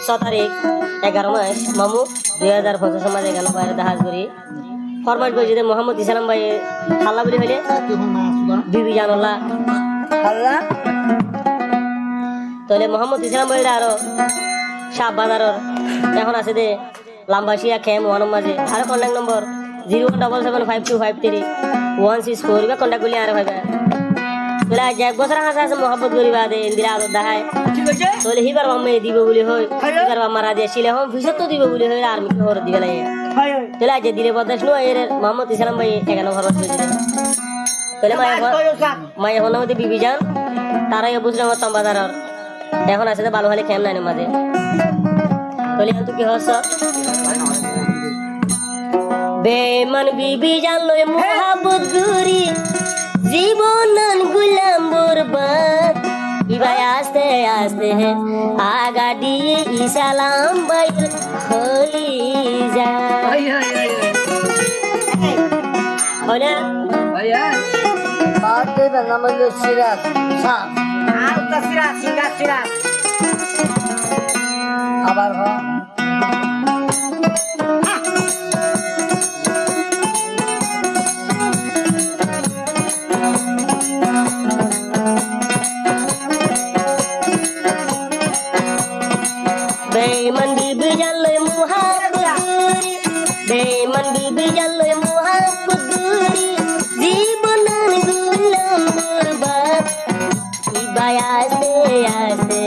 6 তারিখ 11 মাস মামু 2025 সমাজ এখানে বাইরে দাহাজ করি ফরমাস বই যদি মোহাম্মদ ইসলাম ভাই হাল্লা বলি হইলে বিবি জানলা হাল্লা তাহলে মোহাম্মদ ইসলাম ভাই আরো শাহ বাজারর এখন আছে দে লাম্বাসিয়া খেম ওয়ানোর মাঝে আর কন্ট্যাক্ট নম্বর 0775253 বা কন্ট্যাক্ট করলে আর ভাইবা তোলা এক বছর হাসা আছে মোহাম্মত গরিবা দে ইন্দিরা আদর দেখায় তোলে হিবার মাম্মে দিব বলি হয় হিবার মারা দিয়ে শিলে হম ফিসত তো দিব বলি হয় আর মিকে হর দিবে লাগে তোলা যে দিলে বদাস নো এর মোহাম্মদ ইসলাম ভাই এখানে ঘর বসে তোলে মাই এখন আমাদের বিবি যান তারাই বুঝলাম আমার বাজারর এখন আছে ভালো হলে খেম নাই মাঝে তোলে তুই কি হস বেমান বিবি জানলো মোহাম্মত গুরি জীবন গুলাম বরবাদ ইবাই আস্তে আস্তে আগা দিয়ে ইসালাম বাইর হলি যায় হলে ভাইয়া বাদ দেবেন আমাদের সিরাজ আর তো সিরাজ আবার बेमन बीबी जल्ले मुहाब्बतुरी बेमन बीबी जल्ले मुहाब्बतुरी जीवनन गुलाम बरबाद इबाय आस्ते आस्ते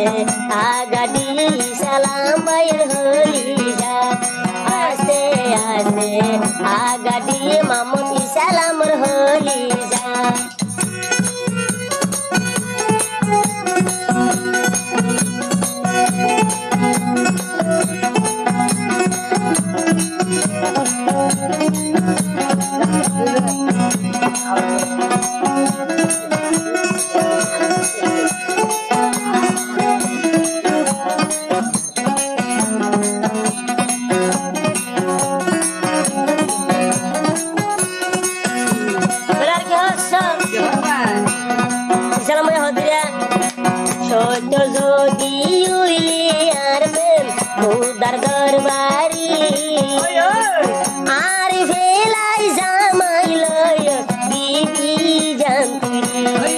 आगाडी सलाम बायर होली जा आस्ते आस्ते आगाडी मामुन सलाम होली जा Dar darbari Arif elai zamai loyo bibi janturi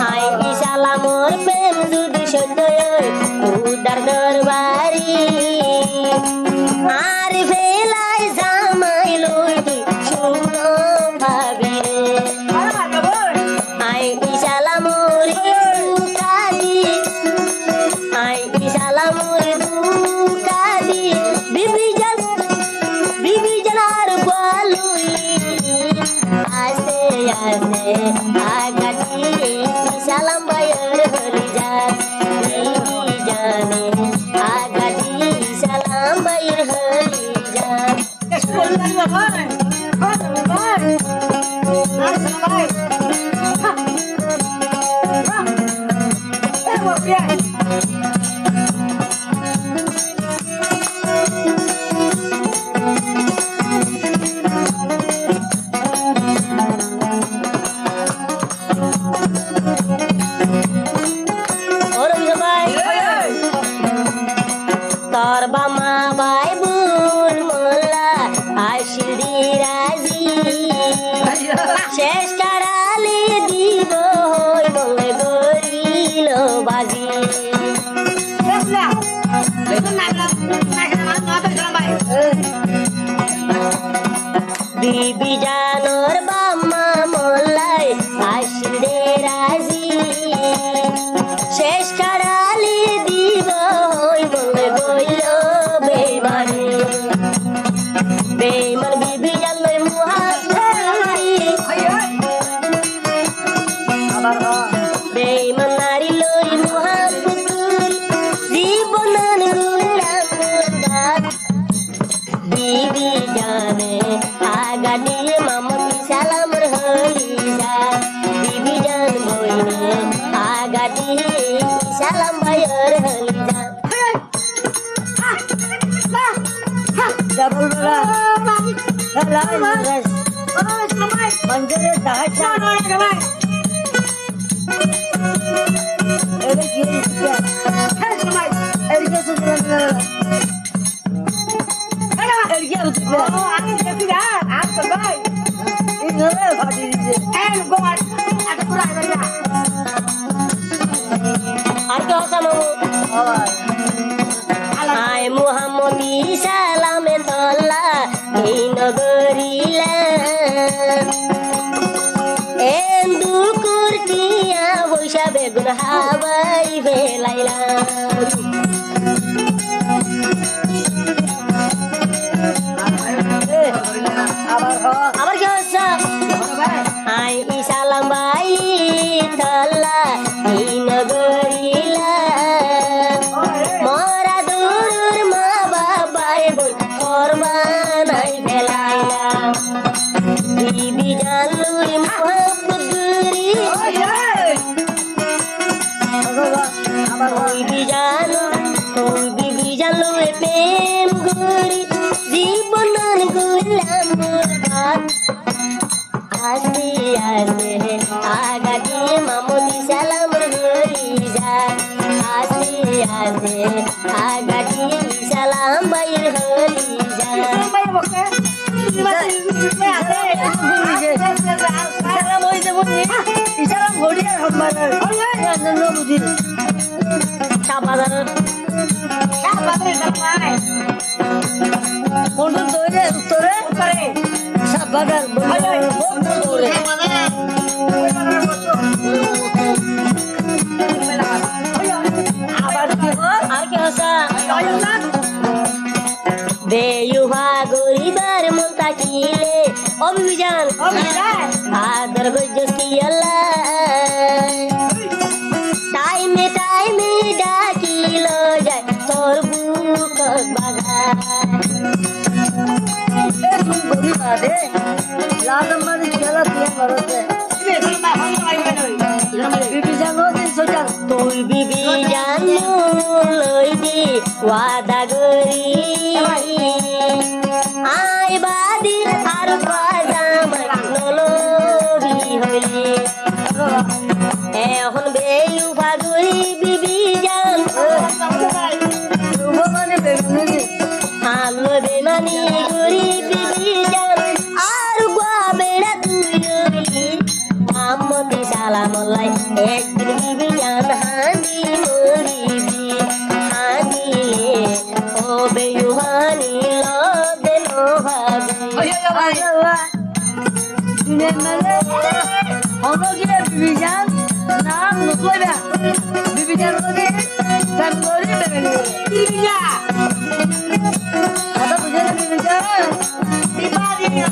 Hai isalamor pem dudi shodoy Dar darbari Arif elai zamai loyo salam bayar helijat bibi jane agadi salam bayar helijat Bibi janor bamma mollai ashide razi shesh karali dibo hoy bolle goilo beimani beiman bibi janor muhabbati beiman nari loi muhabbati jibonan gulam bad bibi jane agadi mamut salam holi ja bibi jan boine agadi salam bayar holi ja मंदिर Muhammad salam tolla nagorila endu kurtiya boisha begun hawai belaila abar ki hossa ai salam baili tolla nagorila mora durur ma babai bol korbanai belaila bibi jalui muhabbat guri bibi jalu prem guri jibonan gulam murad asti asti agati mamudi salam guri ja asti asti agati salam bair holi ja salam hoy je budi salam horiya hammanar no budi sabadar samai bondu dore uttore pare sabadar bondu dore abar ki ar ki hosa Deyuha goribar muntakile obijan adar gojos ki Allah time dakilo jay tor buk baga gori bade ladam mari jala tiya marate bibi jano din sojan Tui bibi janu loi di wada gori ai badi ar pajama nolo bi holi ehon beyu baguri bibi jan mane bebuni alo benani gori bibi jan ar gua beda tuyuli amoti salam lai ek bibi jan handi muribi handi o beyu hani lo deno habi ne male ono ki bibi jan naam nutloya bibi jan gori tan gori bebuni bibi ja ada bujhe bibi jan dipadi ne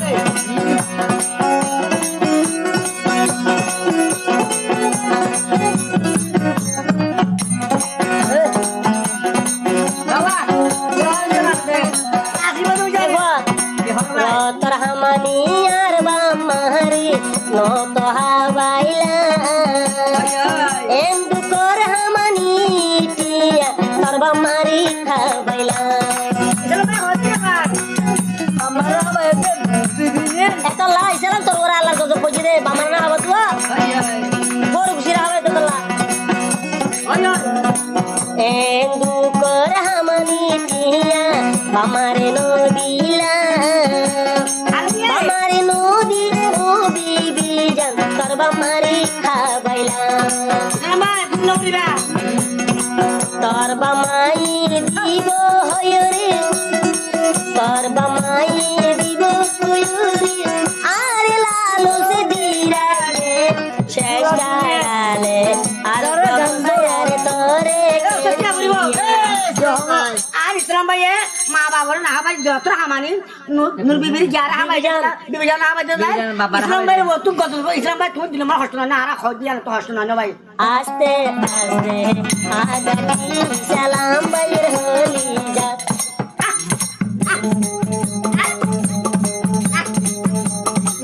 terhamani arba mahari no to hawaila endu korhamani tia tarba mari khawaila amara baete bibine eta la isalam to ora la go pojide bamana abatua bor gusira habe to la endu korhamani tia bamare no dila bamare no di o bibi jan tarba mari khawaila tarba mai dibo hoyore tarba mai dibo hoyore are lalo se dirale sheshtale are gamzare tore Islam baye ma babar na ba jotra hamani nur bibir jara hamai jan bibir jana hamai jan Islam baye wo tu gotu Islam baye tu dil mar hostna na ara khodiya to hostna na bhai aste aste agati salam bayir holi jat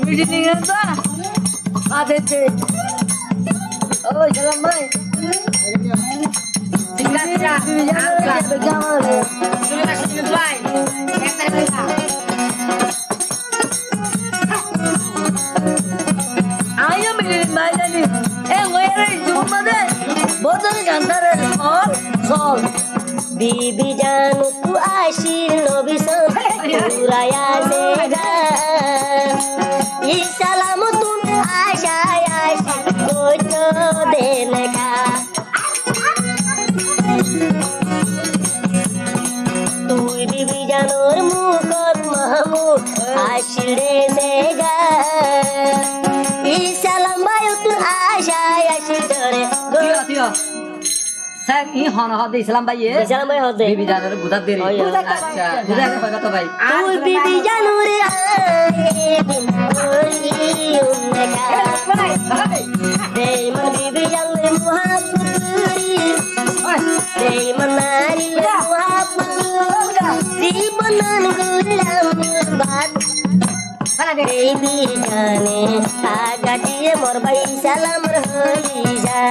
meeting to adete oh salam bhai Ayo milih baca nih. Ngoyere cuma deh. Bodoh kantor sol. বিবি জানু তু আশির নবী সুরায়া সেগা ই সালাম তুম আশায় আশি কোটো দেনে কা তুই বিবি জানুর মুখত মাহমুদ আশিরে সেগা ই সালাম বায়ু তু আশায় আশি ধরে Tio. Saya ini hono hode Islam bayi. Islam bayi hode. Bibi janur budak diri. Acha. Budak apa kata bayi? তুই বিবি জানুর আয়ে দিন করি উন্নকা দেইমান বিবি জানলে মুহাব্বতুরি দেইমান নারী মুহাব্বত জীবনান গুলাম বাদ দেবি জানে আগা দিয়ে মোর ভাই সালাম রহি যা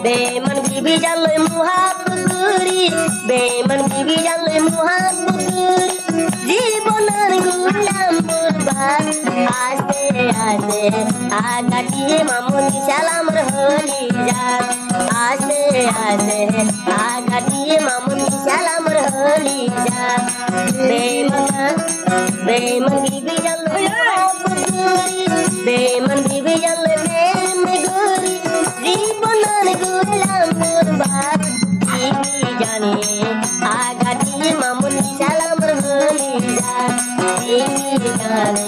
বেমান বিবি জানলে মুহাব্বতুরি বেমান বিবি জানলে মুহাব্বতুরি জীবনার গুলাম বরবাদ আস্তে আস্তে আগাটিয়ে মামুনি সালাম রহলি যা আস্তে আস্তে আগাটিয়ে মামুনি সালাম রহলি যা বেমান বিবি জানলে মুহাব্বতুরি বেমান বিবি জানলে প্রেম গুরি জীবনার গুলাম বরবাদ বিবি জানে আগাটিয়ে মামুনি সালাম রহলি যা বিবি জানে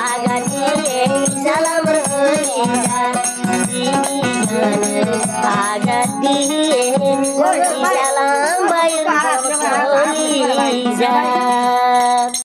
আগাটিয়ে সালাম রহলি যা বিবি জানে আগাটিয়ে সালাম বাইর রহলি যা